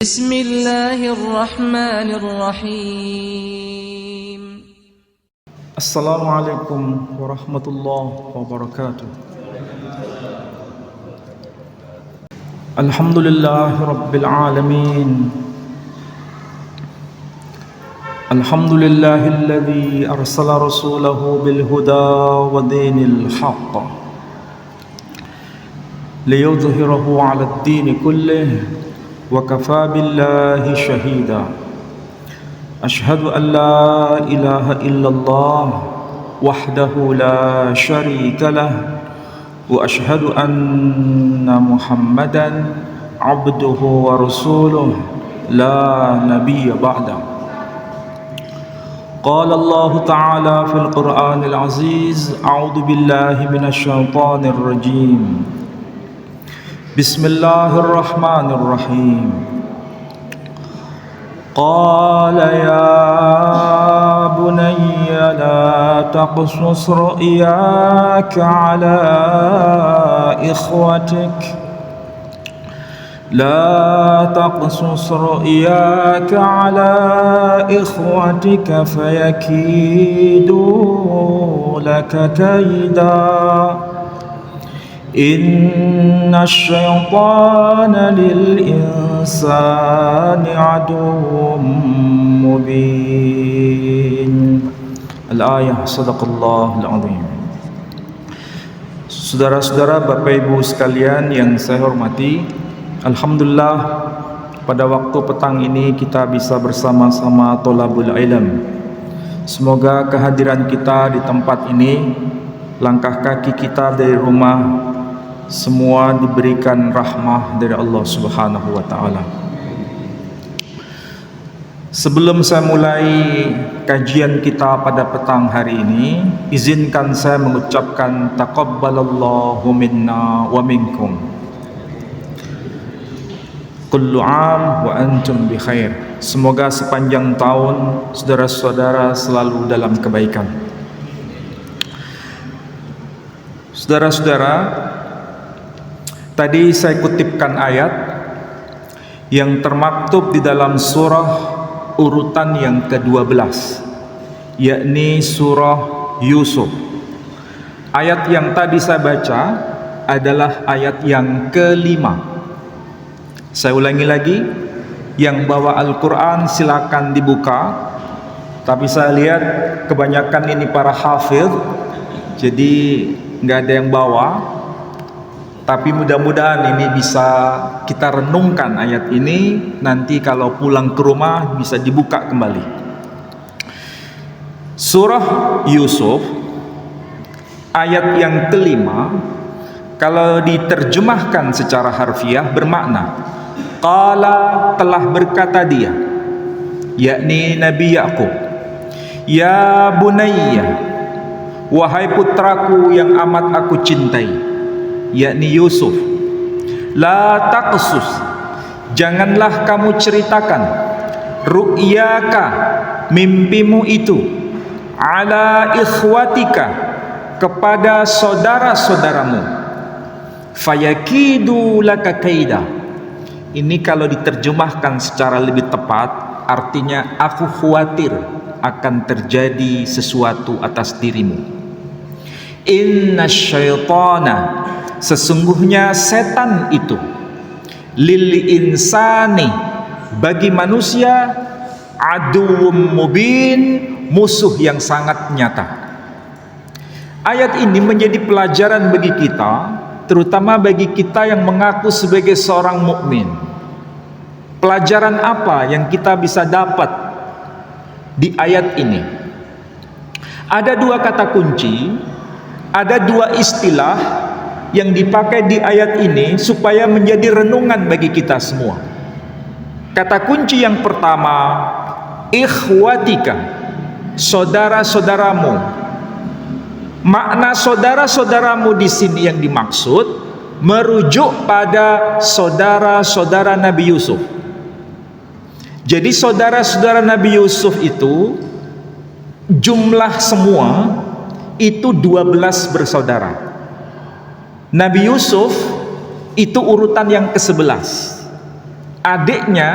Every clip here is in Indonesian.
Bismillahirrahmanirrahim. Assalamualaikum warahmatullahi wabarakatuh. Alhamdulillahi rabbil alamin. Alhamdulillahilladzi arsala rasulahu bil huda wa dinil haqq liyudhhirahu 'alad dini kullih wa kafa billahi shahida. Ashhadu an la ilaha illallah wahdahu la syarika lah wa ashhadu anna Muhammadan abduhu wa rasuluh la nabiyya ba'da. Qala Allah ta'ala fil Qur'anil aziz, a'udzu billahi minasy syaithanir rajim. Bismillahirrahmanirrahim. Qala ya bunayya la taqsus ru'yaka ala ikhwatik fayakidu laka kaida. Inna syaitana lil insani aduwwum mubin. Al-ayah, sadaqallahul azim. Saudara-saudara, Bapak Ibu sekalian yang saya hormati, alhamdulillah pada waktu petang ini kita bisa bersama-sama thalabul ilm. Semoga kehadiran kita di tempat ini, langkah kaki kita dari rumah, semua diberikan rahmah dari Allah Subhanahu wa ta'ala. Sebelum saya mulai kajian kita pada petang hari ini, izinkan saya mengucapkan taqabbalallahu minna wa minkum. Kullu 'am wa antum bi khair. Semoga sepanjang tahun saudara-saudara selalu dalam kebaikan. Saudara-saudara, tadi saya kutipkan ayat yang termaktub di dalam surah urutan yang ke-12, yakni surah Yusuf. Ayat yang tadi saya baca adalah ayat yang ke-5. Saya ulangi lagi, yang bawa Al-Quran silakan dibuka. Tapi saya lihat kebanyakan ini para hafidh, jadi nggak ada yang bawa. Tapi mudah-mudahan ini bisa kita renungkan ayat ini, nanti kalau pulang ke rumah bisa dibuka kembali. Surah Yusuf ayat yang ke-5, kalau diterjemahkan secara harfiah bermakna qala, telah berkata dia, yakni Nabi Ya'qub, ya bunayya, wahai putraku yang amat aku cintai, yakni Yusuf, la taqsus, janganlah kamu ceritakan, ru'yaka, mimpimu itu, ala ikhwatika, kepada saudara-saudaramu, fayakidu laka kaida. Ini kalau diterjemahkan secara lebih tepat artinya aku khawatir akan terjadi sesuatu atas dirimu. Inna syaitana, sesungguhnya setan itu, lil insani, bagi manusia, aduwwum mubin, musuh yang sangat nyata. Ayat ini menjadi pelajaran bagi kita, terutama bagi kita yang mengaku sebagai seorang mukmin. Pelajaran apa yang kita bisa dapat di ayat ini? Ada dua kata kunci, ada dua istilah yang dipakai di ayat ini supaya menjadi renungan bagi kita semua. Kata kunci yang pertama, ikhwatika, saudara-saudaramu. Makna saudara-saudaramu di sini yang dimaksud merujuk pada saudara-saudara Nabi Yusuf. Jadi saudara-saudara Nabi Yusuf itu jumlah semua itu 12 bersaudara. Nabi Yusuf itu urutan yang ke-11. Adiknya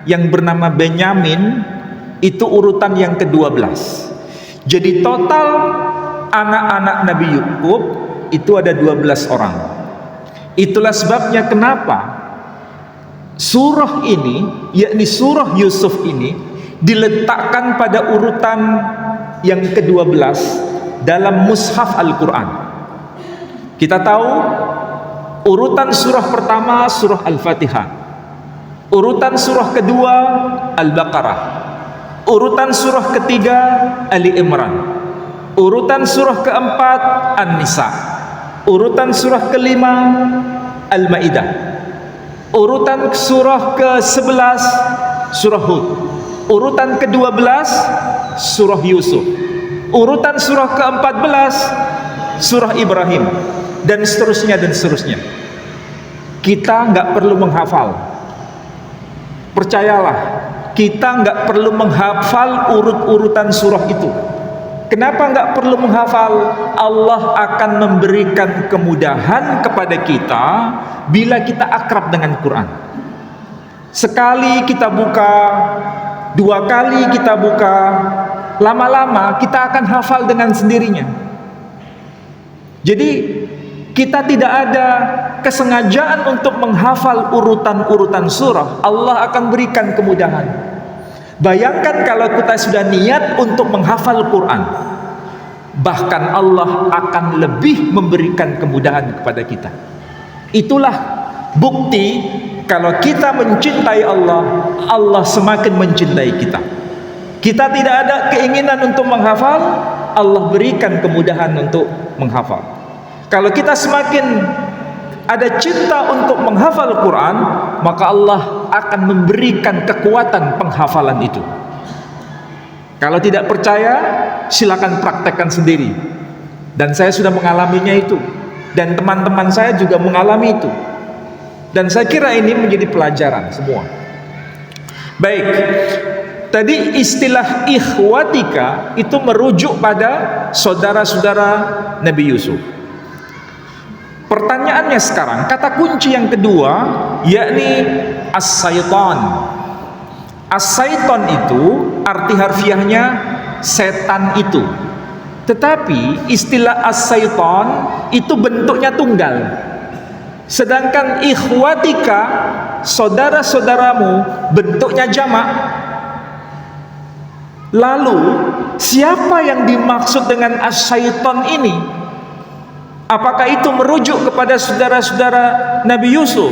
yang bernama Benyamin itu urutan yang ke-12. Jadi total anak-anak Nabi Yakub itu ada 12 orang. Itulah sebabnya kenapa surah ini, yakni surah Yusuf ini, diletakkan pada urutan yang ke-12 dalam mushaf Al-Quran. Kita tahu urutan surah pertama surah Al-Fatihah, urutan surah kedua Al-Baqarah, urutan surah ketiga Ali Imran, urutan surah keempat An-Nisa, urutan surah kelima Al-Maidah, urutan surah ke-11 surah Hud, urutan ke-12 surah Yusuf, urutan surah ke-14 surah Ibrahim, dan seterusnya dan seterusnya. Kita nggak perlu menghafal, percayalah, kita nggak perlu menghafal urut-urutan surah itu. Kenapa nggak perlu menghafal? Allah akan memberikan kemudahan kepada kita bila kita akrab dengan Quran. Sekali kita buka, dua kali kita buka, lama-lama kita akan hafal dengan sendirinya. Jadi kita tidak ada kesengajaan untuk menghafal urutan-urutan surah. Allah akan berikan kemudahan. Bayangkan kalau kita sudah niat untuk menghafal Quran, bahkan Allah akan lebih memberikan kemudahan kepada kita. Itulah bukti kalau kita mencintai Allah, Allah semakin mencintai kita. Kita tidak ada keinginan untuk menghafal, Allah berikan kemudahan untuk menghafal. Kalau kita semakin ada cinta untuk menghafal Quran, maka Allah akan memberikan kekuatan penghafalan itu. Kalau tidak percaya, silakan praktekkan sendiri. Dan saya sudah mengalaminya itu, dan teman-teman saya juga mengalami itu. Dan saya kira ini menjadi pelajaran semua. Baik, tadi istilah ikhwatika itu merujuk pada saudara-saudara Nabi Yusuf. Pertanyaannya sekarang, kata kunci yang kedua yakni as-syaitan. As-syaitan itu arti harfiahnya setan itu. Tetapi istilah as-syaitan itu bentuknya tunggal. Sedangkan ikhwatika, saudara-saudaramu, bentuknya jamak. Lalu siapa yang dimaksud dengan as-syaitan ini? Apakah itu merujuk kepada saudara-saudara Nabi Yusuf?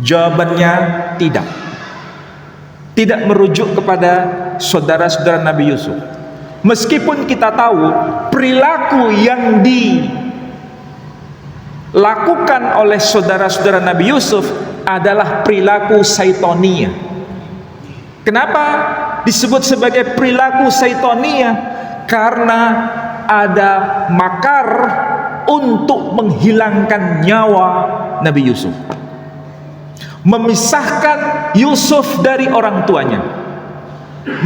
Jawabannya tidak. Tidak merujuk kepada saudara-saudara Nabi Yusuf. Meskipun kita tahu perilaku yang dilakukan oleh saudara-saudara Nabi Yusuf adalah perilaku syaitonia. Kenapa disebut sebagai perilaku syaitonia? Karena ada makar untuk menghilangkan nyawa Nabi Yusuf, memisahkan Yusuf dari orang tuanya,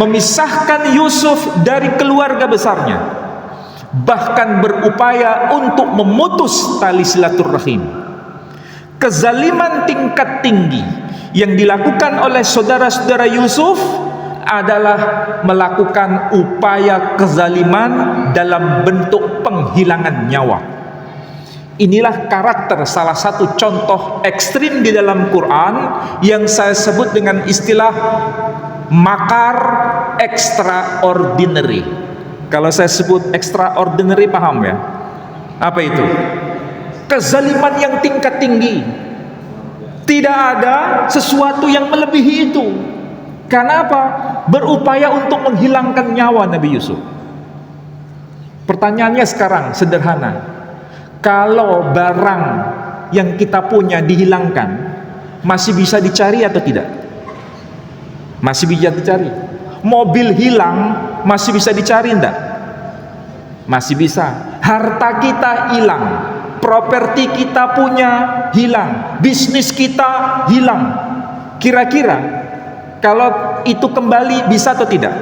memisahkan Yusuf dari keluarga besarnya, bahkan berupaya untuk memutus tali silaturahim. Kezaliman tingkat tinggi yang dilakukan oleh saudara-saudara Yusuf adalah melakukan upaya kezaliman dalam bentuk penghilangan nyawa. Inilah karakter salah satu contoh ekstrim di dalam Quran yang saya sebut dengan istilah makar extraordinary. Kalau saya sebut extraordinary, paham ya? Apa itu? Kezaliman yang tingkat tinggi. Tidak ada sesuatu yang melebihi itu. Karena apa? Berupaya untuk menghilangkan nyawa Nabi Yusuf. Pertanyaannya sekarang sederhana. Kalau barang yang kita punya dihilangkan, masih bisa dicari atau tidak? Masih bisa dicari. Mobil hilang, masih bisa dicari enggak? Masih bisa. Harta kita hilang, properti kita punya hilang, bisnis kita hilang. Kira-kira kalau itu kembali bisa atau tidak?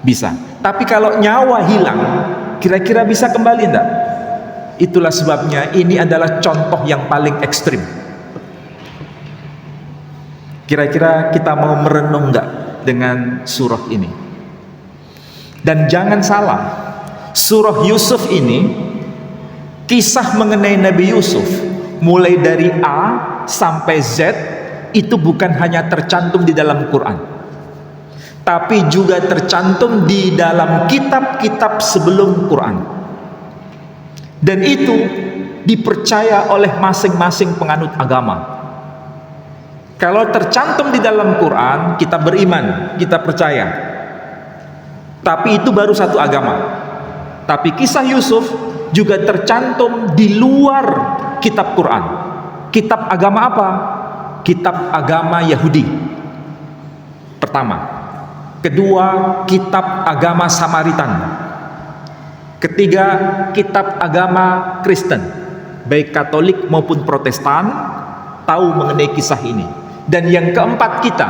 Bisa. Tapi kalau nyawa hilang, kira-kira bisa kembali enggak? Itulah sebabnya ini adalah contoh yang paling ekstrim. Kira-kira kita mau merenung nggak dengan surah ini? Dan jangan salah, surah Yusuf ini kisah mengenai Nabi Yusuf mulai dari A sampai Z itu bukan hanya tercantum di dalam Quran, tapi juga tercantum di dalam kitab-kitab sebelum Quran. Dan itu dipercaya oleh masing-masing penganut agama. Kalau tercantum di dalam Quran, kita beriman, kita percaya. Tapi itu baru satu agama. Tapi kisah Yusuf juga tercantum di luar kitab Quran. Kitab agama apa? Kitab agama Yahudi. Pertama. Kedua, kitab agama Samaritan. Ketiga, kitab agama Kristen, baik Katolik maupun Protestan, tahu mengenai kisah ini. Dan yang keempat kita,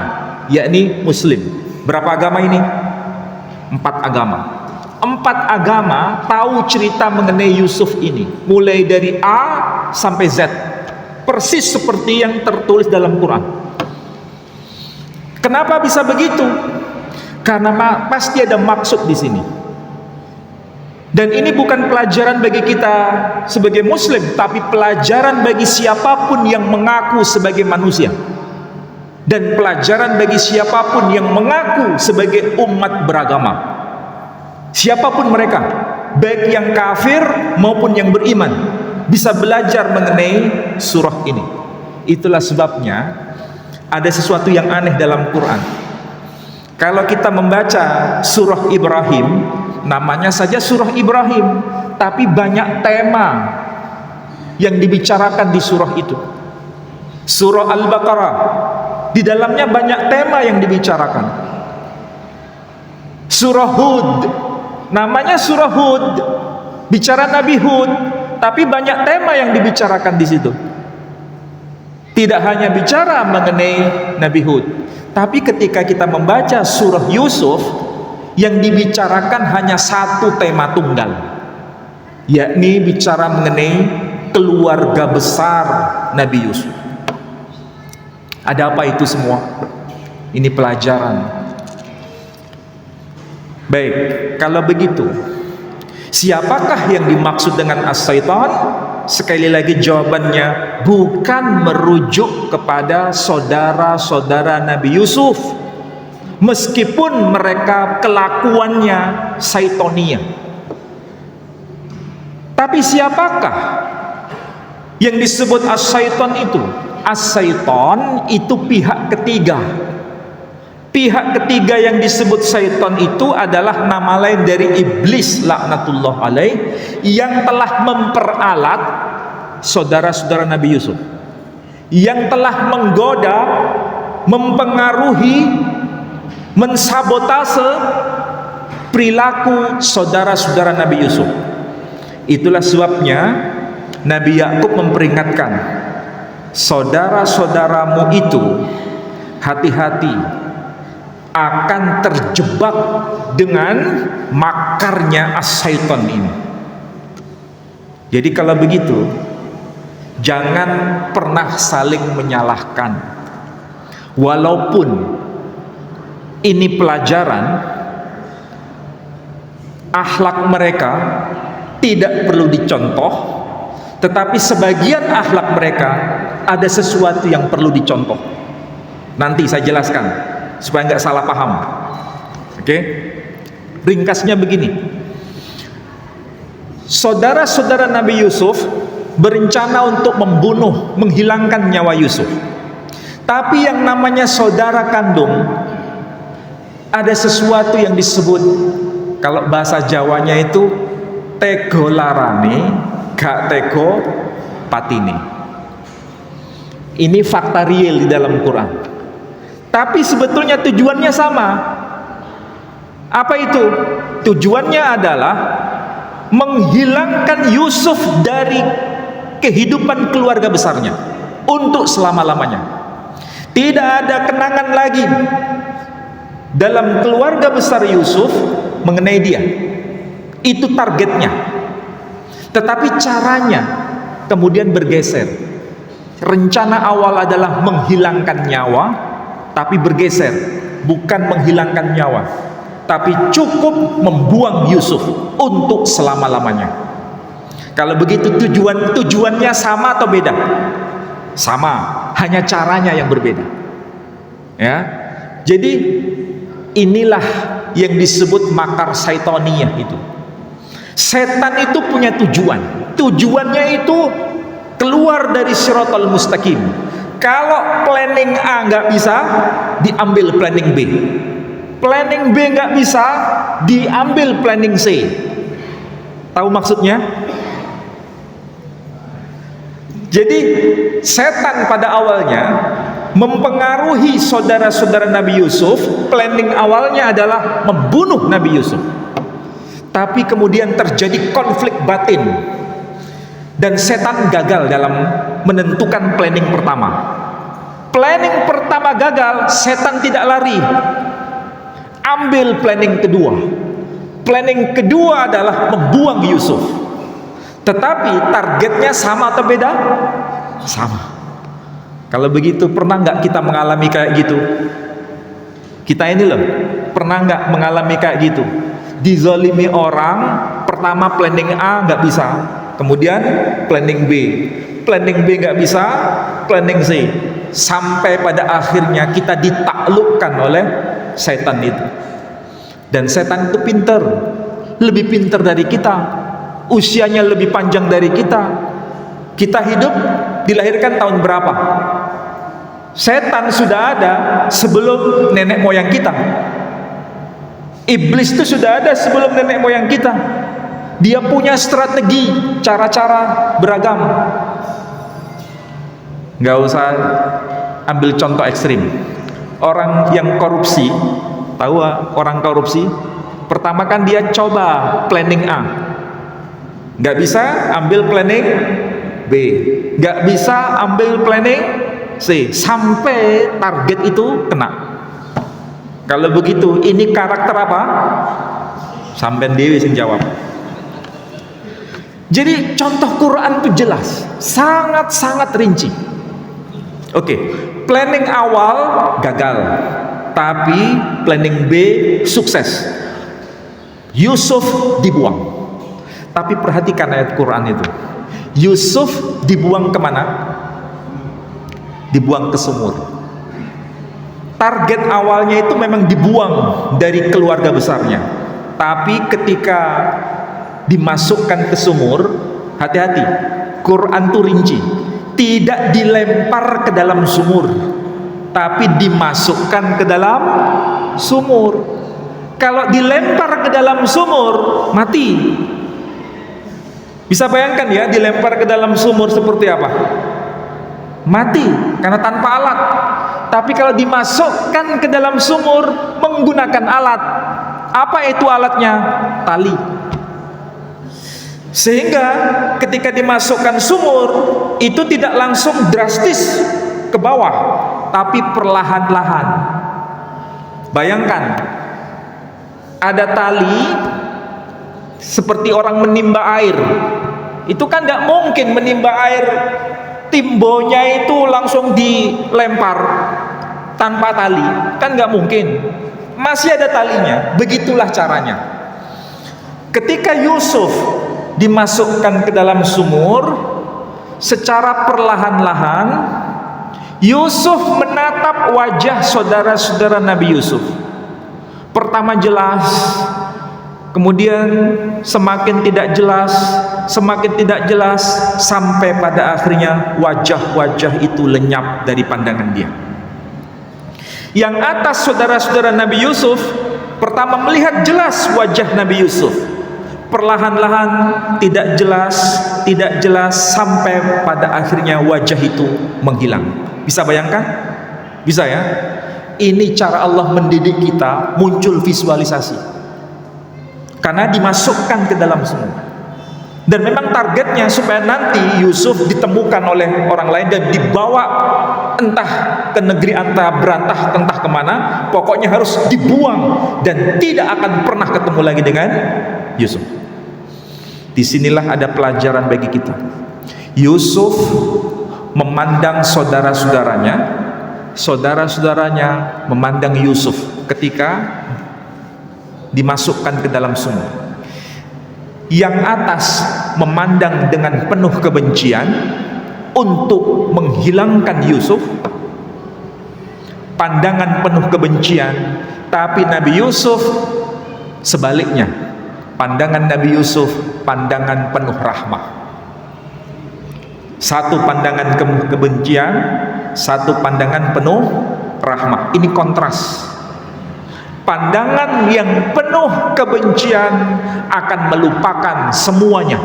yakni Muslim. Berapa agama ini? 4 agama. 4 agama tahu cerita mengenai Yusuf ini, mulai dari A sampai Z, persis seperti yang tertulis dalam Quran. Kenapa bisa begitu? Karena pasti ada maksud di sini. Dan ini bukan pelajaran bagi kita sebagai Muslim, tapi pelajaran bagi siapapun yang mengaku sebagai manusia, dan pelajaran bagi siapapun yang mengaku sebagai umat beragama. Siapapun mereka, baik yang kafir maupun yang beriman, bisa belajar mengenai surah ini. Itulah sebabnya ada sesuatu yang aneh dalam Quran. Kalau kita membaca surah Ibrahim, namanya saja surah Ibrahim, tapi banyak tema yang dibicarakan di surah itu. Surah Al-Baqarah, di dalamnya banyak tema yang dibicarakan. Surah Hud, namanya surah Hud, bicara Nabi Hud, tapi banyak tema yang dibicarakan di situ. Tidak hanya bicara mengenai Nabi Hud, tapi ketika kita membaca surah Yusuf, yang dibicarakan hanya satu tema tunggal, yakni bicara mengenai keluarga besar Nabi Yusuf. Ada apa itu semua? Ini pelajaran. Baik, kalau begitu, siapakah yang dimaksud dengan as-syaitan? Sekali lagi jawabannya bukan merujuk kepada saudara-saudara Nabi Yusuf, meskipun mereka kelakuannya syaitonia. Tapi siapakah yang disebut as-syaitan itu? As-syaitan itu pihak ketiga. Pihak ketiga yang disebut syaitan itu adalah nama lain dari iblis laknatullah alaih, yang telah memperalat saudara-saudara Nabi Yusuf, yang telah menggoda, mempengaruhi, mensabotase perilaku saudara-saudara Nabi Yusuf. Itulah sebabnya Nabi Yakub memperingatkan, saudara-saudaramu itu hati-hati akan terjebak dengan makarnya as-syaitan ini. Jadi kalau begitu, jangan pernah saling menyalahkan. Walaupun ini pelajaran, akhlak mereka tidak perlu dicontoh, tetapi sebagian akhlak mereka ada sesuatu yang perlu dicontoh. Nanti saya jelaskan supaya nggak salah paham. Oke? Ringkasnya begini. Saudara-saudara Nabi Yusuf berencana untuk membunuh, menghilangkan nyawa Yusuf. Tapi yang namanya saudara kandung, ada sesuatu yang disebut, kalau bahasa Jawanya itu tego larane, gak tego patine. Ini fakta real di dalam Quran. Tapi sebetulnya tujuannya sama. Apa itu? Tujuannya adalah menghilangkan Yusuf dari kehidupan keluarga besarnya untuk selama-lamanya. Tidak ada kenangan lagi dalam keluarga besar Yusuf mengenai dia. Itu targetnya. Tetapi caranya kemudian bergeser. Rencana awal adalah menghilangkan nyawa, tapi bergeser, bukan menghilangkan nyawa, tapi cukup membuang Yusuf untuk selama-lamanya. Kalau begitu tujuannya sama atau beda? Sama, hanya caranya yang berbeda. Ya. Jadi inilah yang disebut makar syaitoniyah itu. Setan itu punya tujuan. Tujuannya itu keluar dari Shiratal Mustaqim. Kalau planning A nggak bisa, diambil planning B. Planning B nggak bisa, diambil planning C. Tahu maksudnya? Jadi setan pada awalnya mempengaruhi saudara-saudara Nabi Yusuf. Planning awalnya adalah membunuh Nabi Yusuf. Tapi kemudian terjadi konflik batin, dan setan gagal dalam menentukan planning pertama. Planning pertama gagal, setan tidak lari, ambil planning kedua. Planning kedua adalah membuang Yusuf. Tetapi targetnya sama atau beda? Sama. Kalau begitu, pernah nggak kita mengalami kayak gitu? Kita ini loh, pernah nggak mengalami kayak gitu? Dizalimi orang, pertama planning A nggak bisa, kemudian planning B, planning B nggak bisa, planning C, sampai pada akhirnya kita ditaklukkan oleh setan itu. Dan setan itu pintar, lebih pintar dari kita, usianya lebih panjang dari kita. Kita hidup dilahirkan tahun berapa? Setan sudah ada sebelum nenek moyang kita. Iblis itu sudah ada sebelum nenek moyang kita. Dia punya strategi, cara-cara beragam. Nggak usah ambil contoh ekstrim. Orang yang korupsi, tahu orang korupsi? Pertama kan dia coba planning A, nggak bisa, ambil planning B, nggak bisa, ambil planning C, sampai target itu kena. Kalau begitu, ini karakter apa? Sampean dewi sing jawab. Jadi contoh Quran itu jelas, sangat-sangat rinci. Oke, planning awal gagal, tapi planning B sukses. Yusuf dibuang. Tapi perhatikan ayat Quran itu. Yusuf dibuang kemana? Dibuang ke sumur. Target awalnya itu memang dibuang dari keluarga besarnya. Tapi ketika dimasukkan ke sumur, hati-hati, Quran itu rinci, tidak dilempar ke dalam sumur, tapi dimasukkan ke dalam sumur. Kalau dilempar ke dalam sumur, mati. Bisa bayangkan ya, dilempar ke dalam sumur seperti apa? Mati, karena tanpa alat. Tapi kalau dimasukkan ke dalam sumur menggunakan alat, apa itu alatnya? Tali. Sehingga ketika dimasukkan sumur, itu tidak langsung drastis ke bawah, tapi perlahan-lahan. Bayangkan, ada tali seperti orang menimba air. Itu kan tidak mungkin menimba air, timbonya itu langsung dilempar tanpa tali, kan nggak mungkin. Masih ada talinya. Begitulah caranya. Ketika Yusuf dimasukkan ke dalam sumur, secara perlahan-lahan Yusuf menatap wajah saudara-saudara Nabi Yusuf. Pertama jelas, kemudian semakin tidak jelas, semakin tidak jelas, sampai pada akhirnya wajah-wajah itu lenyap dari pandangan dia. Yang atas saudara-saudara Nabi Yusuf pertama melihat jelas wajah Nabi Yusuf, perlahan-lahan tidak jelas sampai pada akhirnya wajah itu menghilang. Bisa bayangkan? Bisa ya? Ini cara Allah mendidik kita, muncul visualisasi. Karena dimasukkan ke dalam semua. Dan memang targetnya supaya nanti Yusuf ditemukan oleh orang lain dan dibawa entah ke negeri antah berantah, entah kemana, pokoknya harus dibuang dan tidak akan pernah ketemu lagi dengan Yusuf. Disinilah ada pelajaran bagi kita. Yusuf memandang saudara-saudaranya saudara-saudaranya memandang Yusuf ketika dimasukkan ke dalam sumur. Yang atas memandang dengan penuh kebencian untuk menghilangkan Yusuf, pandangan penuh kebencian. Tapi Nabi Yusuf sebaliknya, pandangan Nabi Yusuf pandangan penuh rahmah. Satu pandangan kebencian, satu pandangan penuh rahmah. Ini kontras. Pandangan yang penuh kebencian akan melupakan semuanya,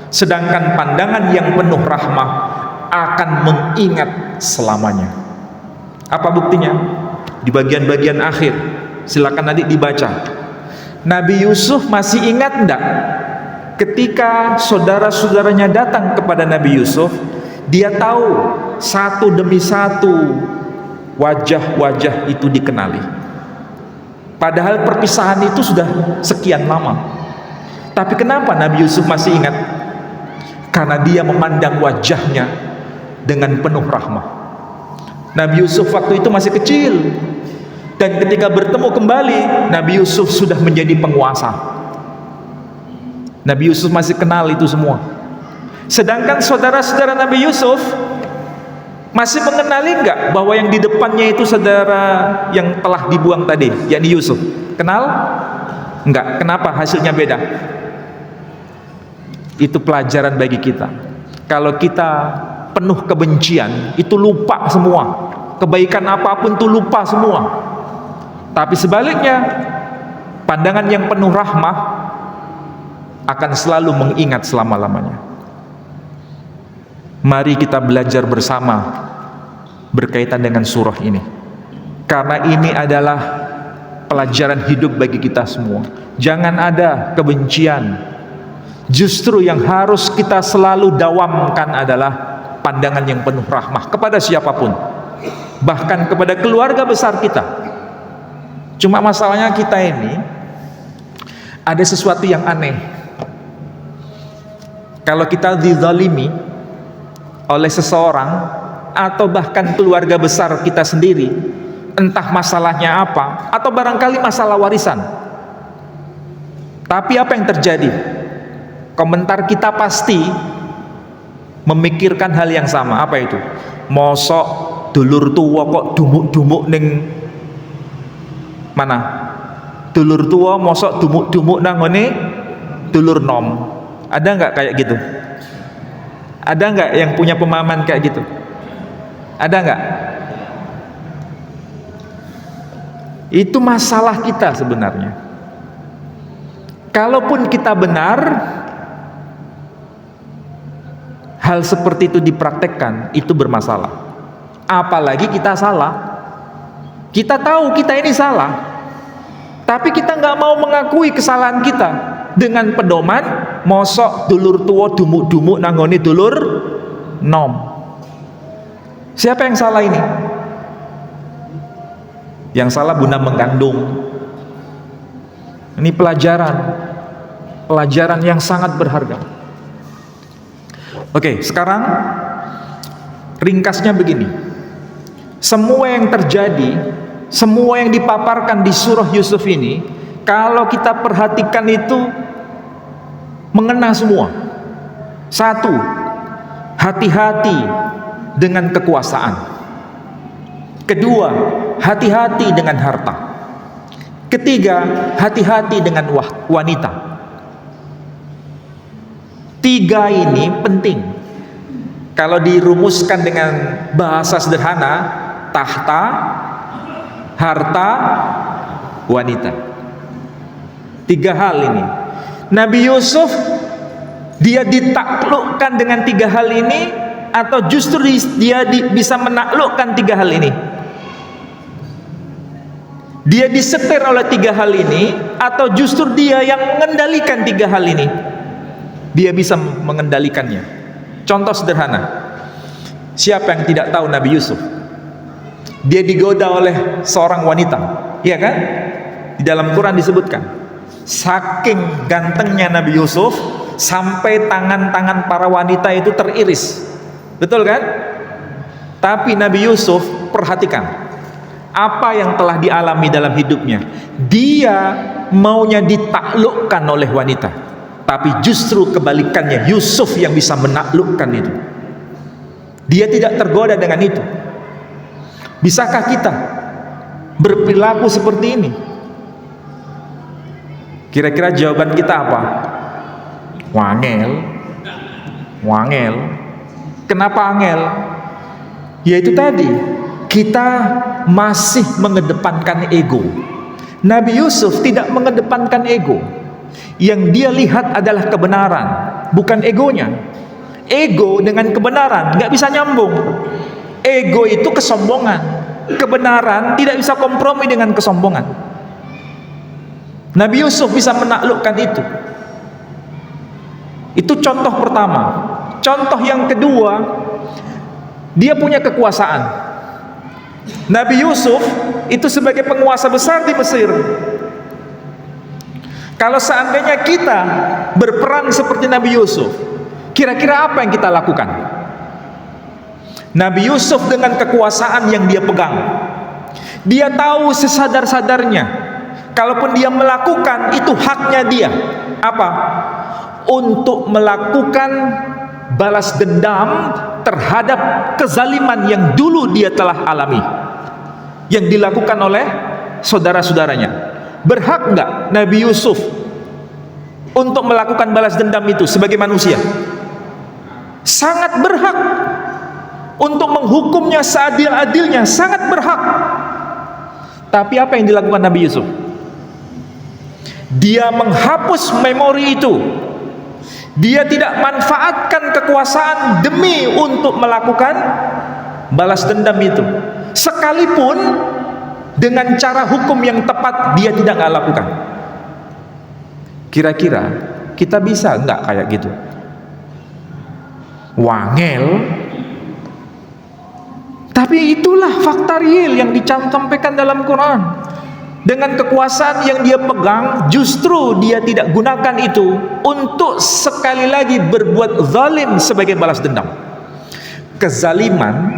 sedangkan pandangan yang penuh rahmah akan mengingat selamanya. Apa buktinya? Di bagian-bagian akhir, silakan adik dibaca. Nabi Yusuf masih ingat enggak ketika saudara-saudaranya datang kepada Nabi Yusuf? Dia tahu satu demi satu wajah-wajah itu dikenali. Padahal perpisahan itu sudah sekian lama. Tapi kenapa Nabi Yusuf masih ingat? Karena dia memandang wajahnya dengan penuh rahmah. Nabi Yusuf waktu itu masih kecil, dan ketika bertemu kembali, Nabi Yusuf sudah menjadi penguasa. Nabi Yusuf masih kenal itu semua. Sedangkan saudara-saudara Nabi Yusuf masih mengenali enggak bahwa yang di depannya itu saudara yang telah dibuang tadi, yakni Yusuf? Kenal? Enggak. Kenapa hasilnya beda? Itu pelajaran bagi kita. Kalau kita penuh kebencian, itu lupa semua. Kebaikan apapun itu lupa semua. Tapi sebaliknya, pandangan yang penuh rahmah akan selalu mengingat selama-lamanya. Mari kita belajar bersama berkaitan dengan surah ini, karena ini adalah pelajaran hidup bagi kita semua. Jangan ada kebencian. Justru yang harus kita selalu dawamkan adalah pandangan yang penuh rahmah kepada siapapun, bahkan kepada keluarga besar kita. Cuma masalahnya kita ini ada sesuatu yang aneh. Kalau kita dizalimi oleh seseorang atau bahkan keluarga besar kita sendiri, entah masalahnya apa, atau barangkali masalah warisan, tapi apa yang terjadi? Komentar kita pasti memikirkan hal yang sama. Apa itu? Mosok dulur tua kok dumuk-dumuk ning mana? Dulur tua mosok dumuk-dumuk nang ngene dulur nom. Ada nggak kayak gitu? Ada nggak yang punya pemahaman kayak gitu? Ada nggak? Itu masalah kita sebenarnya. Kalaupun kita benar, hal seperti itu dipraktekkan, itu bermasalah. Apalagi kita salah. Kita tahu kita ini salah, tapi kita nggak mau mengakui kesalahan kita dengan pedoman mosok dulur tua dumuk-dumuk nanggone dulur nom. Siapa yang salah ini? Yang salah bunda mengandung. Ini pelajaran yang sangat berharga. Oke, sekarang ringkasnya begini. Semua yang terjadi, semua yang dipaparkan di surah Yusuf ini, kalau kita perhatikan itu mengena semua. Satu, hati-hati dengan kekuasaan. Kedua, hati-hati dengan harta. Ketiga, hati-hati dengan wanita. Tiga ini penting. Kalau dirumuskan dengan bahasa sederhana, tahta, harta, wanita. Tiga hal ini. Nabi Yusuf dia ditaklukkan dengan tiga hal ini, atau justru dia bisa menaklukkan tiga hal ini? Dia disetir oleh tiga hal ini, atau justru dia yang mengendalikan tiga hal ini? Dia bisa mengendalikannya. Contoh sederhana, siapa yang tidak tahu Nabi Yusuf? Dia digoda oleh seorang wanita, iya kan? Di dalam Quran disebutkan, saking gantengnya Nabi Yusuf sampai tangan-tangan para wanita itu teriris, betul kan? Tapi Nabi Yusuf perhatikan apa yang telah dialami dalam hidupnya. Dia maunya ditaklukkan oleh wanita, tapi justru kebalikannya, Yusuf yang bisa menaklukkan itu. Dia tidak tergoda dengan itu. Bisakah kita berperilaku seperti ini? Kira-kira jawaban kita apa? Wangel. Kenapa angel? Yaitu tadi, kita masih mengedepankan ego. Nabi Yusuf tidak mengedepankan ego. Yang dia lihat adalah kebenaran, bukan egonya. Ego dengan kebenaran nggak bisa nyambung. Ego itu kesombongan. Kebenaran tidak bisa kompromi dengan kesombongan. Nabi Yusuf bisa menaklukkan itu. Itu contoh pertama. Contoh yang kedua, dia punya kekuasaan. Nabi Yusuf itu sebagai penguasa besar di Mesir. Kalau seandainya kita berperan seperti Nabi Yusuf, kira-kira apa yang kita lakukan? Nabi Yusuf dengan kekuasaan yang dia pegang, dia tahu sesadar-sadarnya, kalaupun dia melakukan itu haknya dia. Apa? Untuk melakukan balas dendam terhadap kezaliman yang dulu dia telah alami, yang dilakukan oleh saudara-saudaranya. Berhak enggak Nabi Yusuf untuk melakukan balas dendam itu sebagai manusia? Sangat berhak. Untuk menghukumnya seadil-adilnya, sangat berhak. Tapi apa yang dilakukan Nabi Yusuf? Dia menghapus memori itu. Dia tidak manfaatkan kekuasaan demi untuk melakukan balas dendam itu. Sekalipun dengan cara hukum yang tepat, dia tidak lakukan. Kira-kira kita bisa enggak kayak gitu? Wangel. Tapi itulah fakta real yang disampaikan dalam Quran. Dengan kekuasaan yang dia pegang, justru dia tidak gunakan itu untuk sekali lagi berbuat zalim sebagai balas dendam. Kezaliman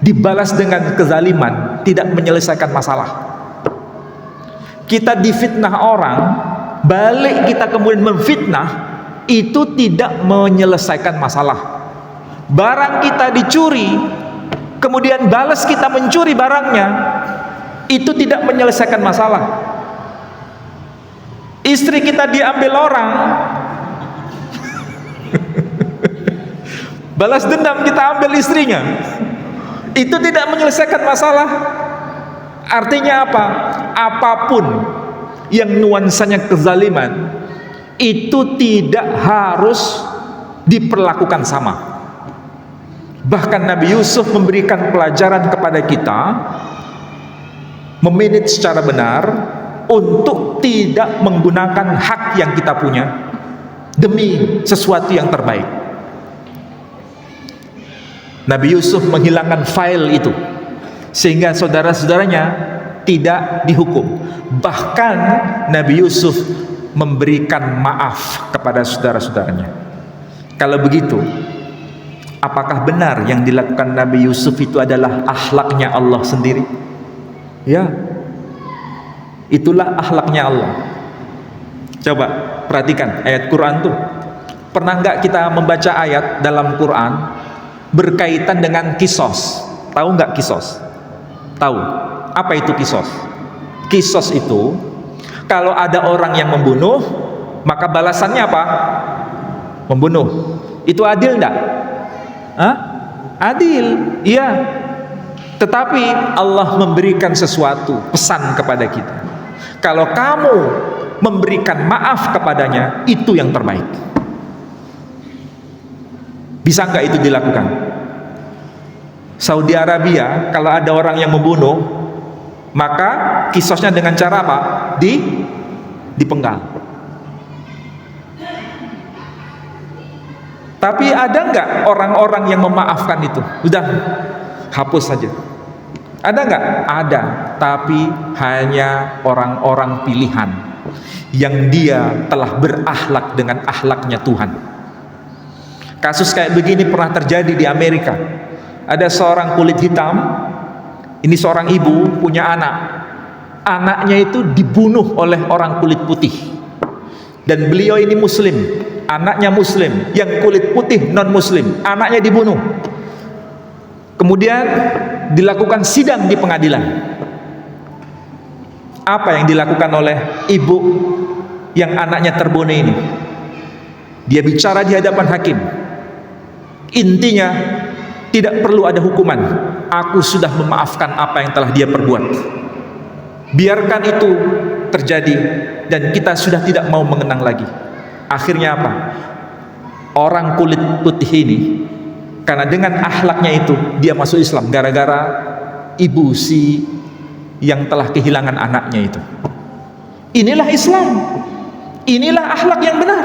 dibalas dengan kezaliman tidak menyelesaikan masalah. Kita difitnah orang, balik kita kemudian memfitnah, itu tidak menyelesaikan masalah. Barang kita dicuri, kemudian balas kita mencuri barangnya, itu tidak menyelesaikan masalah. Istri kita diambil orang, balas dendam kita ambil istrinya, itu tidak menyelesaikan masalah. Artinya apa? Apapun yang nuansanya kezaliman, itu tidak harus diperlakukan sama. Bahkan Nabi Yusuf memberikan pelajaran kepada kita, memanage secara benar untuk tidak menggunakan hak yang kita punya demi sesuatu yang terbaik. Nabi Yusuf menghilangkan file itu sehingga saudara-saudaranya tidak dihukum. Bahkan Nabi Yusuf memberikan maaf kepada saudara-saudaranya. Kalau begitu, apakah benar yang dilakukan Nabi Yusuf itu adalah akhlaknya Allah sendiri? Ya, itulah akhlaknya Allah. Coba perhatikan ayat Quran tuh. Pernah nggak kita membaca ayat dalam Quran berkaitan dengan kisos? Tahu nggak kisos? Tahu? Apa itu kisos? Kisos itu kalau ada orang yang membunuh, maka balasannya apa? Membunuh. Itu adil nggak? Hah? Adil, iya. Tetapi Allah memberikan sesuatu pesan kepada kita. Kalau kamu memberikan maaf kepadanya, itu yang terbaik. Bisa nggak itu dilakukan? Saudi Arabia, kalau ada orang yang membunuh, maka kisosnya dengan cara apa? Dipenggal. Tapi ada nggak orang-orang yang memaafkan itu? Udah, hapus saja. Ada nggak? Ada, tapi hanya orang-orang pilihan yang dia telah berakhlak dengan akhlaknya Tuhan. Kasus kayak begini pernah terjadi di Amerika. Ada seorang kulit hitam Ini seorang ibu punya anak. Anaknya itu dibunuh oleh orang kulit putih. Dan beliau ini muslim, anaknya muslim, yang kulit putih non muslim, anaknya dibunuh. Kemudian dilakukan sidang di pengadilan. Apa yang dilakukan oleh ibu yang anaknya terbunuh ini? Dia bicara di hadapan hakim. Intinya, tidak perlu ada hukuman. Aku sudah memaafkan apa yang telah dia perbuat. Biarkan itu terjadi dan kita sudah tidak mau mengenang lagi. Akhirnya apa? Orang kulit putih ini, karena dengan akhlaknya itu dia masuk Islam gara-gara ibu si yang telah kehilangan anaknya itu. Inilah Islam. Inilah akhlak yang benar.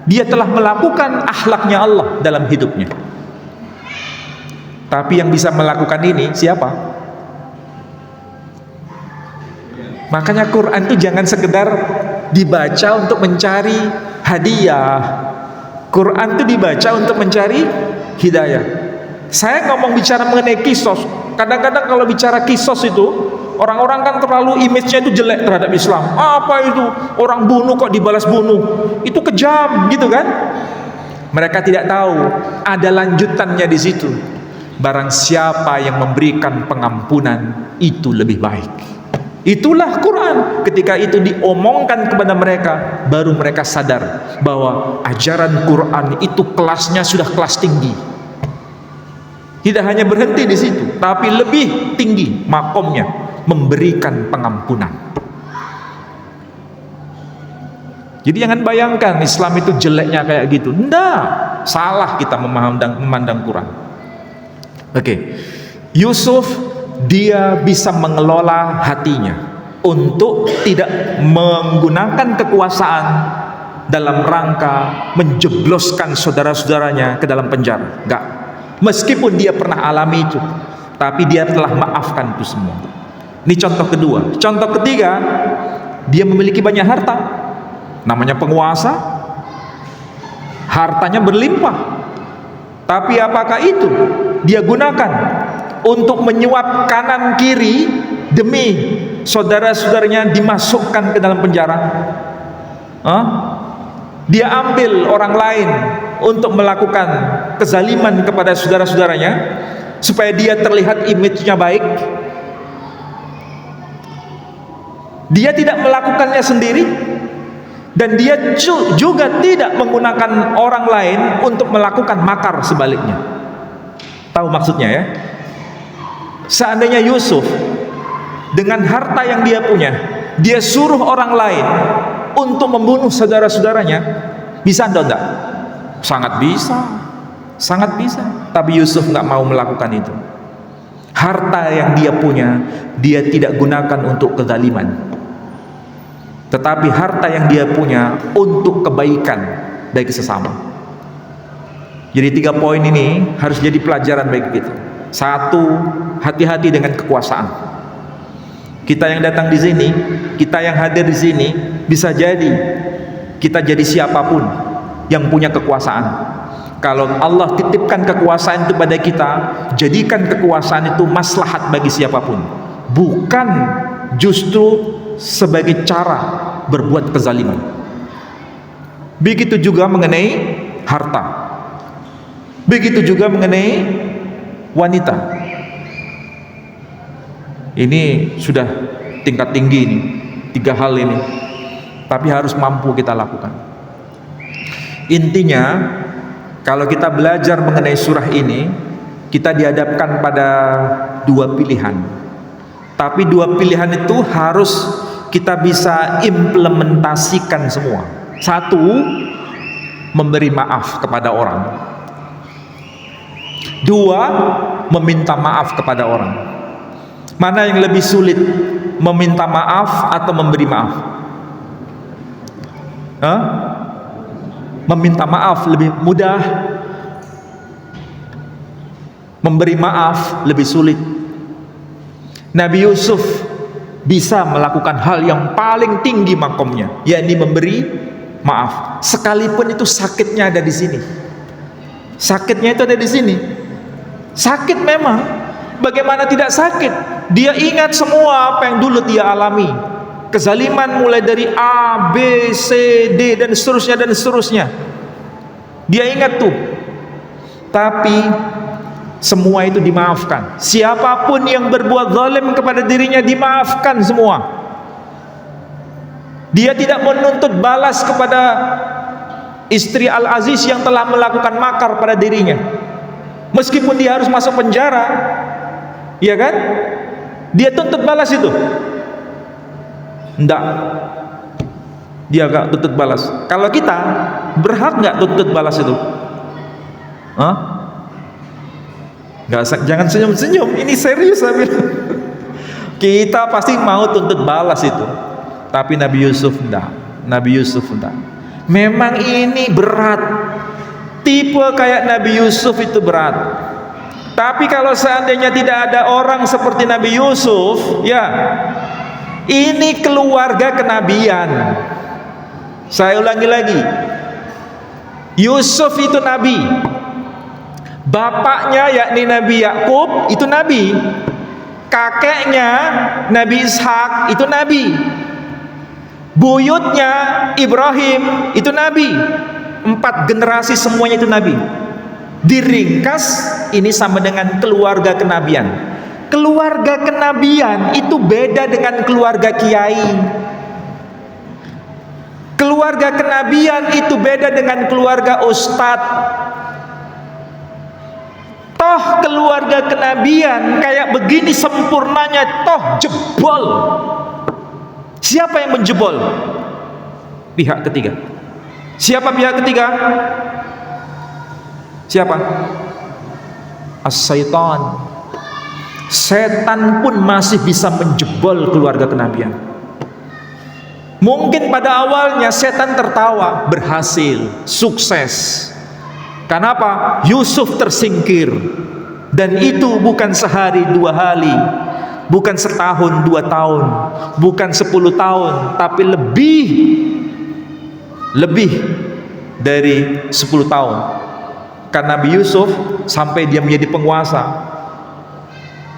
Dia telah melakukan akhlaknya Allah dalam hidupnya. Tapi yang bisa melakukan ini siapa? Makanya Quran itu jangan sekedar dibaca untuk mencari hadiah. Quran itu dibaca untuk mencari hidayah. Saya ngomong bicara mengenai kisos. Kadang-kadang kalau bicara kisos itu, orang-orang kan terlalu image-nya itu jelek terhadap Islam. Apa itu? Orang bunuh kok dibalas bunuh. Itu kejam gitu kan? Mereka tidak tahu ada lanjutannya di situ. Barang siapa yang memberikan pengampunan, itu lebih baik. Itulah Quran. Ketika itu diomongkan kepada mereka, baru mereka sadar bahwa ajaran Quran itu kelasnya sudah kelas tinggi. Tidak hanya berhenti di situ, tapi lebih tinggi makomnya, memberikan pengampunan. Jadi jangan bayangkan Islam itu jeleknya kayak gitu. Enggak, salah kita memandang Quran. Oke. Yusuf, dia bisa mengelola hatinya untuk tidak menggunakan kekuasaan dalam rangka menjebloskan saudara-saudaranya ke dalam penjara. Enggak. Meskipun dia pernah alami itu, tapi dia telah maafkan itu semua. Ini contoh kedua. Contoh ketiga, dia memiliki banyak harta. Namanya penguasa, hartanya berlimpah. Tapi apakah itu dia gunakan untuk menyuap kanan kiri demi saudara-saudaranya dimasukkan ke dalam penjara? Dia ambil orang lain untuk melakukan kezaliman kepada saudara-saudaranya supaya dia terlihat image-nya baik. Dia tidak melakukannya sendiri, dan dia juga tidak menggunakan orang lain untuk melakukan makar sebaliknya. Tahu maksudnya ya? Seandainya Yusuf dengan harta yang dia punya, dia suruh orang lain untuk membunuh saudara-saudaranya, bisa enggak? Sangat bisa, sangat bisa. Tapi Yusuf nggak mau melakukan itu. Harta yang dia punya, dia tidak gunakan untuk kezaliman, tetapi harta yang dia punya untuk kebaikan bagi sesama. Jadi 3 poin ini harus jadi pelajaran bagi kita. 1, hati-hati dengan kekuasaan. Kita yang datang di sini, kita yang hadir di sini, bisa jadi kita jadi siapapun yang punya kekuasaan. Kalau Allah titipkan kekuasaan itu pada kita, jadikan kekuasaan itu maslahat bagi siapapun, bukan justru sebagai cara berbuat kezaliman. Begitu juga mengenai harta, begitu juga mengenai wanita. Ini sudah tingkat tinggi ini, 3 hal ini, tapi harus mampu kita lakukan. Intinya, kalau kita belajar mengenai surah ini, kita dihadapkan pada 2 pilihan. Tapi 2 pilihan itu harus kita bisa implementasikan semua. 1, memberi maaf kepada orang. 2, meminta maaf kepada orang. Mana yang lebih sulit, meminta maaf atau memberi maaf? Meminta maaf lebih mudah, memberi maaf lebih sulit. Nabi Yusuf bisa melakukan hal yang paling tinggi makomnya, yakni memberi maaf, sekalipun itu sakitnya ada di sini. Sakitnya itu ada di sini. Sakit memang, Bagaimana tidak sakit? Dia ingat semua apa yang dulu dia alami. Kezaliman mulai dari A, B, C, D dan seterusnya. Dia ingat tuh. Tapi semua itu dimaafkan. Siapapun yang berbuat zalim kepada dirinya dimaafkan semua. Dia tidak menuntut balas kepada istri Al-Aziz yang telah melakukan makar pada dirinya. Meskipun dia harus masuk penjara, ya kan? Dia tuntut balas itu. Enggak. Dia gak tuntut balas. Kalau kita berhak gak tuntut balas itu? Hah? Nggak, jangan senyum-senyum, ini serius saya bilang. Kita pasti mau tuntut balas itu. Tapi Nabi Yusuf enggak. Nabi Yusuf enggak. Memang ini berat. Tipe kayak Nabi Yusuf itu berat. Tapi kalau seandainya tidak ada orang seperti Nabi Yusuf, ya, ini keluarga kenabian. Saya ulangi lagi. Yusuf itu nabi. Bapaknya yakni Nabi Yakub itu nabi. Kakeknya Nabi Ishak itu nabi. Buyutnya Ibrahim itu nabi. 4 generasi semuanya itu nabi. Diringkas ini sama dengan keluarga kenabian. Keluarga kenabian itu beda dengan keluarga kiai. Keluarga kenabian itu beda dengan keluarga ustadz. Toh keluarga kenabian kayak begini sempurnanya, toh jebol. Siapa yang menjebol? Pihak ketiga. Siapa pihak ketiga? Siapa? As-syaitan. Setan pun masih bisa menjebol keluarga kenabian. Mungkin pada awalnya setan tertawa, berhasil, sukses. Kenapa? Yusuf tersingkir. Dan itu bukan sehari 2 hari, bukan setahun 2 tahun, bukan 10 tahun, tapi lebih dari 10 tahun. Karena Nabi Yusuf sampai dia menjadi penguasa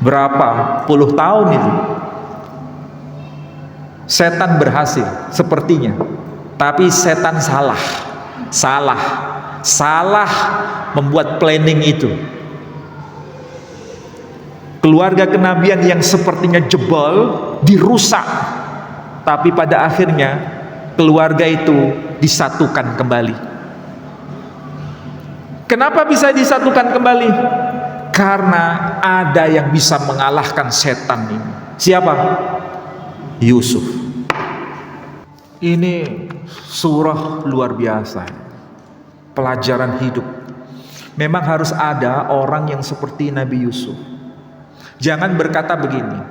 berapa puluh tahun itu. Setan berhasil sepertinya, tapi setan salah membuat planning itu. Keluarga kenabian yang sepertinya jebol dirusak, tapi pada akhirnya keluarga itu disatukan kembali. Kenapa bisa disatukan kembali? Karena ada yang bisa mengalahkan setan ini. Siapa? Yusuf. Ini surah luar biasa, pelajaran hidup. Memang harus ada orang yang seperti Nabi Yusuf. Jangan berkata begini,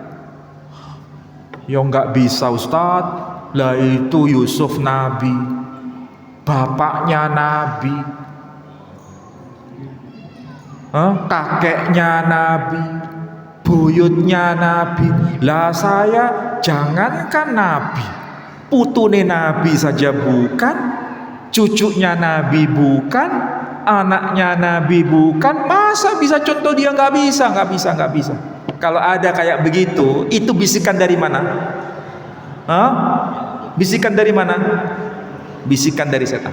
ya nggak bisa Ustadz, lah itu Yusuf nabi, bapaknya nabi, kakeknya nabi, buyutnya nabi. Lah saya jangankan nabi, putune nabi saja bukan, cucunya nabi bukan, anaknya nabi bukan. Masa bisa contoh dia nggak bisa. Kalau ada kayak begitu, itu bisikan dari mana? Bisikan dari mana? Bisikan dari setan.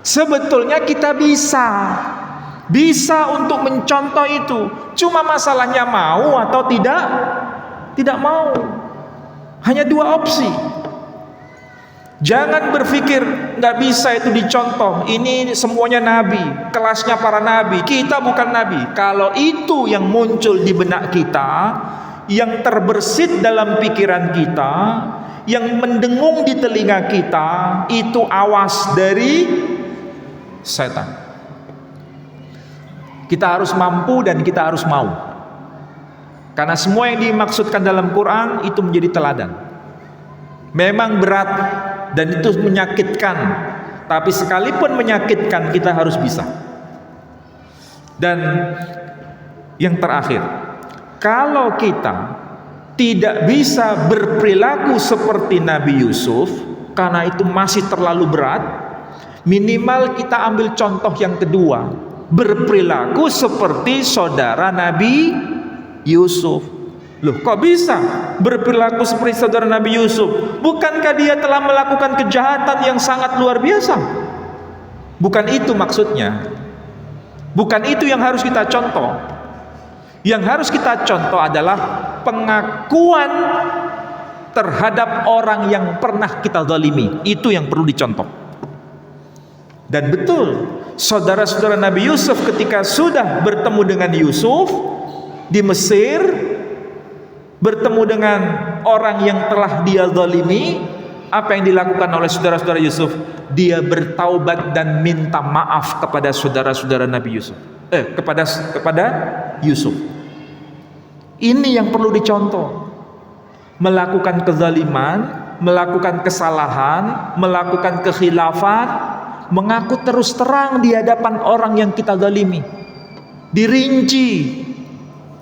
Sebetulnya kita bisa untuk mencontoh itu. Cuma masalahnya mau atau tidak? Tidak mau. Hanya 2 opsi. Jangan berpikir nggak bisa itu dicontoh. Ini semuanya nabi, kelasnya para nabi. Kita bukan nabi. Kalau itu yang muncul di benak kita, yang terbersit dalam pikiran kita, yang mendengung di telinga kita, itu awas dari setan. Kita harus mampu dan kita harus mau. Karena semua yang dimaksudkan dalam Quran itu menjadi teladan. Memang berat dan itu menyakitkan, tapi sekalipun menyakitkan kita harus bisa. Dan yang terakhir, kalau kita tidak bisa berperilaku seperti Nabi Yusuf, karena itu masih terlalu berat, minimal kita ambil contoh yang kedua, berperilaku seperti saudara Nabi Yusuf. Loh, kok bisa berperilaku seperti saudara Nabi Yusuf? Bukankah dia telah melakukan kejahatan yang sangat luar biasa? Bukan itu maksudnya. Bukan itu yang harus kita contoh. Yang harus kita contoh adalah pengakuan terhadap orang yang pernah kita zalimi. Itu yang perlu dicontoh. Dan betul, saudara-saudara Nabi Yusuf ketika sudah bertemu dengan Yusuf di Mesir, bertemu dengan orang yang telah dia zalimi, apa yang dilakukan oleh saudara-saudara Yusuf? Dia bertaubat dan minta maaf kepada saudara-saudara Nabi Yusuf. Kepada Yusuf. Ini yang perlu dicontoh. Melakukan kezaliman, melakukan kesalahan, melakukan kekhilafan, mengaku terus terang di hadapan orang yang kita zalimi. Dirinci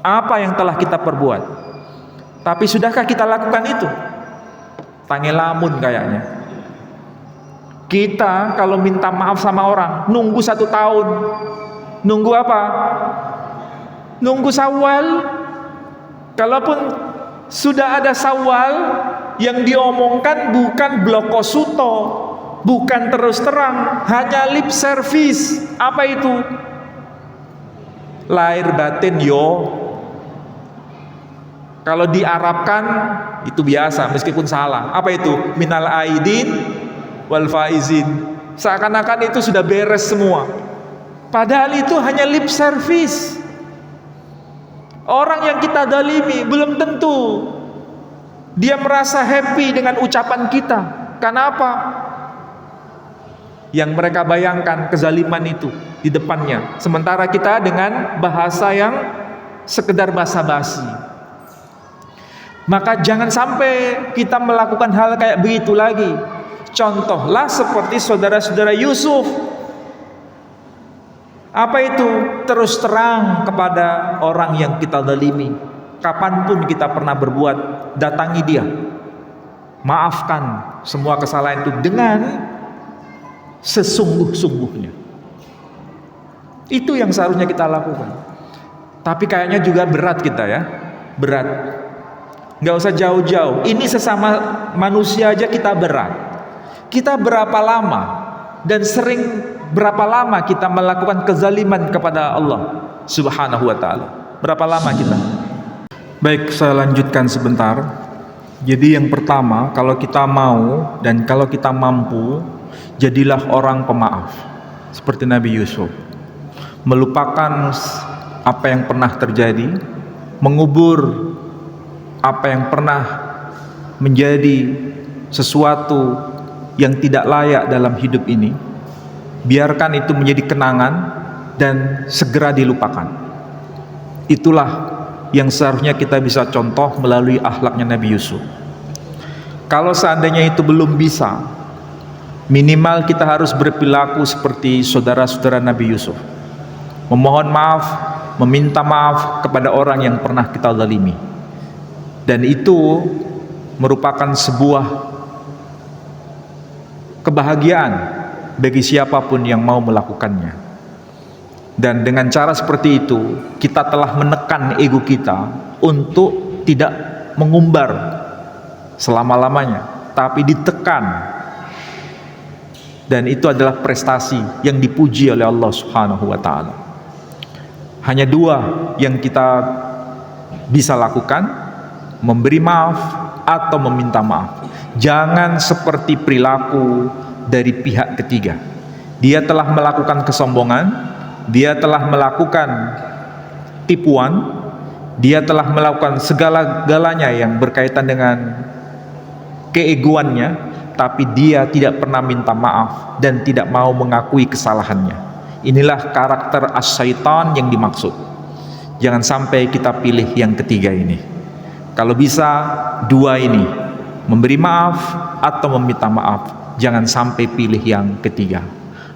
apa yang telah kita perbuat. Tapi sudahkah kita lakukan itu? Tangelamun kayaknya. Kita kalau minta maaf sama orang, nunggu 1 tahun. Nunggu apa? Nunggu Syawal. Kalaupun sudah ada Syawal, yang diomongkan bukan blokosuto, bukan terus terang, hanya lip service. Apa itu? Lahir batin yo. Kalau diarabkan itu biasa meskipun salah. Apa itu? Minal aidin wal faizin. Seakan-akan itu sudah beres semua. Padahal itu hanya lip service. Orang yang kita zalimi belum tentu dia merasa happy dengan ucapan kita. Kenapa? Yang mereka bayangkan kezaliman itu di depannya, sementara kita dengan bahasa yang sekedar basa-basi. Maka jangan sampai kita melakukan hal kayak begitu lagi. Contohlah seperti saudara-saudara Yusuf. Apa itu? Terus terang kepada orang yang kita zalimi. Kapanpun kita pernah berbuat, datangi dia. Maafkan semua kesalahan itu dengan sesungguh-sungguhnya. Itu yang seharusnya kita lakukan. Tapi kayaknya juga berat kita ya. Berat. Gak usah jauh-jauh. Ini sesama manusia aja kita berat. Kita berapa lama dan berapa lama kita melakukan kezaliman kepada Allah Subhanahu wa ta'ala? Berapa lama kita? Baik, saya lanjutkan sebentar. Jadi yang pertama, kalau kita mau dan kalau kita mampu, jadilah orang pemaaf seperti Nabi Yusuf. Melupakan apa yang pernah terjadi, mengubur apa yang pernah menjadi sesuatu yang tidak layak dalam hidup ini. Biarkan itu menjadi kenangan dan segera dilupakan. Itulah yang seharusnya kita bisa contoh melalui akhlaknya Nabi Yusuf. Kalau seandainya itu belum bisa, minimal kita harus berperilaku seperti saudara-saudara Nabi Yusuf. Memohon maaf, meminta maaf kepada orang yang pernah kita zalimi. Dan itu merupakan sebuah kebahagiaan bagi siapapun yang mau melakukannya. Dan dengan cara seperti itu, kita telah menekan ego kita untuk tidak mengumbar selama-lamanya, tapi ditekan. Dan itu adalah prestasi yang dipuji oleh Allah Subhanahu wa ta'ala. Hanya 2 yang kita bisa lakukan: memberi maaf atau meminta maaf. Jangan seperti perilaku dari pihak ketiga. Dia telah melakukan kesombongan, dia telah melakukan tipuan, dia telah melakukan segala-galanya yang berkaitan dengan keegoannya, tapi dia tidak pernah minta maaf dan tidak mau mengakui kesalahannya. Inilah karakter as-syaitan yang dimaksud. Jangan sampai kita pilih yang ketiga ini. Kalau bisa 2 ini, memberi maaf atau meminta maaf. Jangan sampai pilih yang ketiga.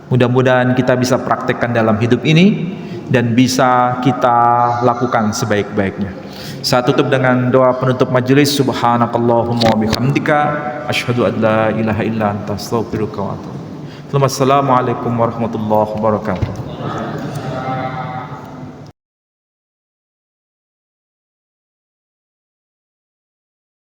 Mudah-mudahan kita bisa praktekkan dalam hidup ini dan bisa kita lakukan sebaik-baiknya. Saya tutup dengan doa penutup majelis. Subhanakallahumma wa bihamdika asyhadu an la ilaha illa anta astaghfiruka wa atubu ilaik. Assalamualaikum warahmatullahi wabarakatuh.